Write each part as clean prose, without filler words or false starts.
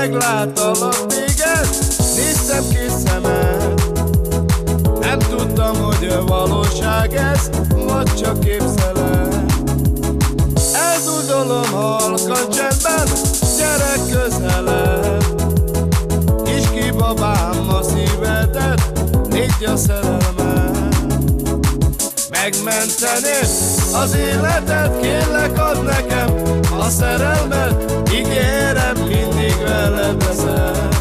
megláttalak téged, néztem kis szemed. Nem tudtam, hogy valóság ez, vagy csak képzelet. Eldudolom halkan csendben, gyere közelebb. Nyisd ki babám a szívedet, légy a szerelmet. Megmenteném az életet, kérlek add nekem a szerelmet, ígérem mindig veled leszek.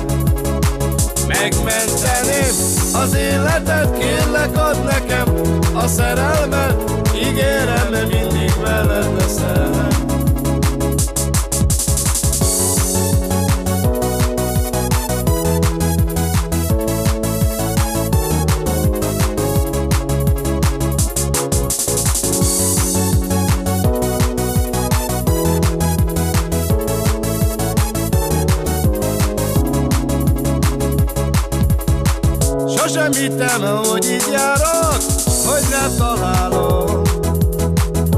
Megmenteném az életet, kérlek add nekem a szerelmet, ígérem mindig veled leszek. Sosem hittem, hogy így járok, hogy nem találom.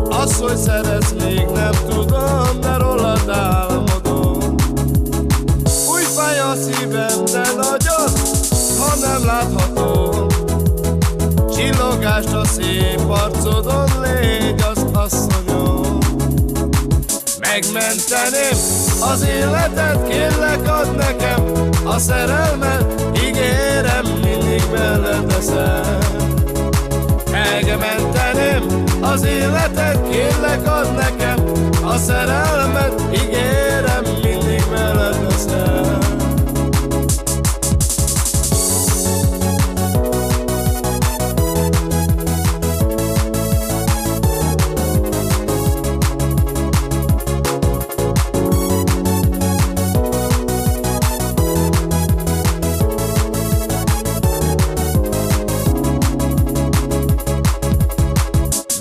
Azt, hogy szeretsz, még nem tudom, de rólad álmodom. Úgy fáj a szívem, de nagyon, ha nem láthatom. Csillogást a szép arcodon, légy az asszonyom. Megmenteném az életet, kérlek add nekem a szerelmet, ígérem mindig veled leszek. Megmenteném az életet, kérlek add nekem a szerelmet, ígérem mindig veled leszek.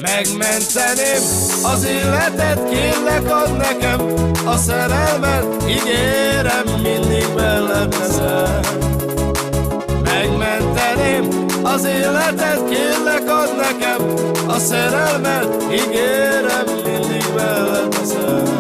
Megmenteném az életet, kérlek add nekem a szerelmet, ígérem mindig veled leszek. Megmenteném az életet, kérlek add nekem a szerelmet, ígérem mindig veled leszek.